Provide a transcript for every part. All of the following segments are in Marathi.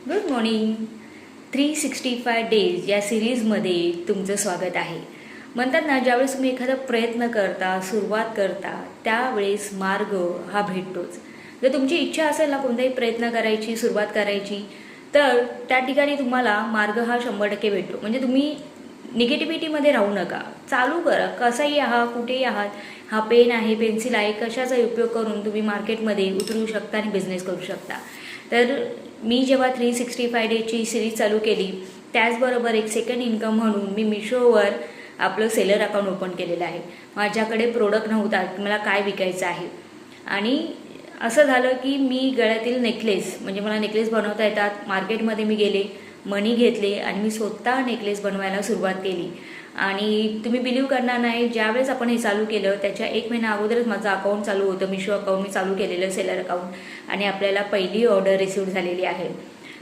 Good morning. 365 डेज या सिरीजमध्ये तुमचं स्वागत आहे. म्हणतात ना, ज्यावेळेस तुम्ही एखादा प्रयत्न करता, सुरुवात करता, त्यावेळेस मार्ग हा भेटतोच. जर तुमची इच्छा असेल ना कोणताही प्रयत्न करायची, सुरुवात करायची, तर त्या ठिकाणी तुम्हाला मार्ग हा 100% भेटतो. म्हणजे तुम्ही निगेटिव्हिटीमध्ये राहू नका, चालू करा. कसाही आहात, कुठेही आहात, हा पेन आहे, पेन्सिल आहे, कशाचा उपयोग करून तुम्ही मार्केटमध्ये उतरू शकता आणि बिझनेस करू शकता. तर मी जेव्हा 365 डेजची सिरीज चालू केली, त्याचबरोबर एक सेकंड इन्कम म्हणून मी मिशोवर आपलं सेलर अकाउंट ओपन केलेलं आहे. माझ्याकडे प्रोडक्ट नव्हता की मला काय विकायचं आहे, आणि असं झालं की मी गळ्यातील नेकलेस, म्हणजे मला नेकलेस बनवता येतात, मार्केटमध्ये मी गेले, मनी घेतले आणि मी स्वतः नेकलेस बनवायला सुरुवात केली. आणि तुम्ही बिलीव्ह करणार नाही, ज्यावेळेस आपण हे चालू केलं त्याच्या 1 महिना अगोदरच माझं अकाउंट चालू होतं. मिशो अकाउंट मी चालू केलेलं, सेलर अकाउंट, आणि आपल्याला पहिली ऑर्डर रिसीव्ह झालेली आहे.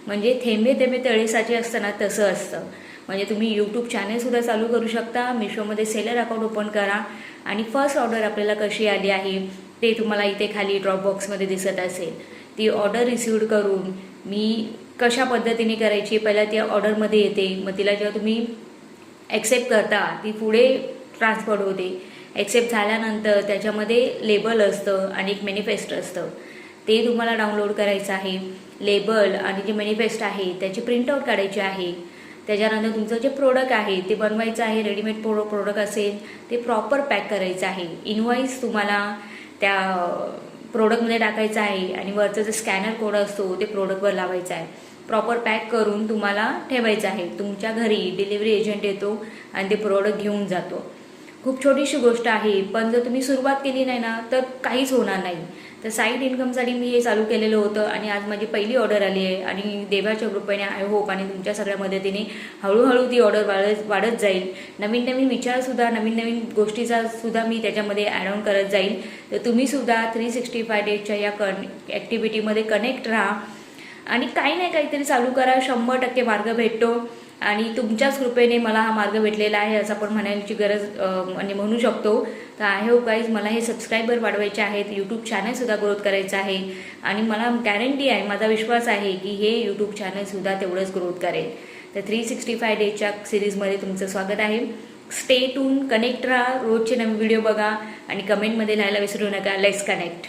म्हणजे थेंबे थेंबे तळेसाचे असतं ना, तसं असतं. म्हणजे तुम्ही यूट्यूब चॅनलसुद्धा चालू करू शकता, मिशोमध्ये सेलर अकाउंट ओपन करा, आणि फर्स्ट ऑर्डर आपल्याला कशी आली आहे ते तुम्हाला इथे खाली ड्रॉप बॉक्समध्ये दिसत असेल. ती ऑर्डर रिसीव्ह करून मी कशा पद्धतीने करायची, पहिला ती ऑर्डरमध्ये येते, मग तिला जेव्हा तुम्ही ॲक्सेप्ट करता ती पुढे ट्रान्सफर होते. ॲक्सेप्ट झाल्यानंतर त्याच्यामध्ये लेबल असतं आणि एक मॅनिफेस्ट असतं, ते तुम्हाला डाउनलोड करायचं आहे. लेबल आणि जे मॅनिफेस्ट आहे त्याची प्रिंटआउट काढायची आहे. त्याच्यानंतर तुमचं जे प्रोडक्ट आहे ते बनवायचं आहे. रेडीमेड प्रोडक्ट असेल ते प्रॉपर पॅक करायचं आहे. इनवॉइस तुम्हाला त्या प्रोडक्टमध्ये टाकायचं आहे, आणि वरचं जे स्कॅनर कोड असतो ते प्रोडक्टवर लावायचा आहे. प्रॉपर पॅक करून तुम्हाला ठेवायचं आहे. तुमच्या घरी डिलिव्हरी एजंट येतो आणि ते प्रोडक्ट घेऊन जातो. खूप छोटीशी गोष्ट आहे, पण जर तुम्ही सुरुवात केली नाही ना तर काहीच होणार नाही. तर साईड इन्कमसाठी मी हे चालू केलेलं होतं, आणि आज माझी पहिली ऑर्डर आली आहे. आणि देवाच्या कृपेने आय होप आणि तुमच्या सगळ्या मदतीने हळूहळू ती ऑर्डर वाढत जाईल. नवीन नवीन विचारसुद्धा, नवीन नवीन गोष्टीचा सुद्धा मी त्याच्यामध्ये ॲड ऑन करत जाईल. तर तुम्हीसुद्धा 365 डेजच्या या ॲक्टिव्हिटीमध्ये कनेक्ट राहा आणि काही नाही काहीतरी चालू करा. 100% मार्ग भेटतो, आणि तुमच्याच कृपेने मला हा मार्ग भेटलेला आहे असं आपण म्हणायची गरज म्हणजे म्हणू शकतो. तर आय होप गाईज, मला हे सबस्क्रायबर वाढवायचे आहेत, यूट्यूब चॅनलसुद्धा ग्रोथ करायचं आहे, आणि मला गॅरंटी आहे, माझा विश्वास आहे की हे यूट्यूब चॅनलसुद्धा तेवढंच ग्रोथ करेल. तर 365 डेजच्या सिरीजमध्ये तुमचं स्वागत आहे. स्टे ट्यून, कनेक्ट राहा, रोजचे नवीन व्हिडिओ बघा, आणि कमेंटमध्ये लिहायला विसरू नका. Let's connect.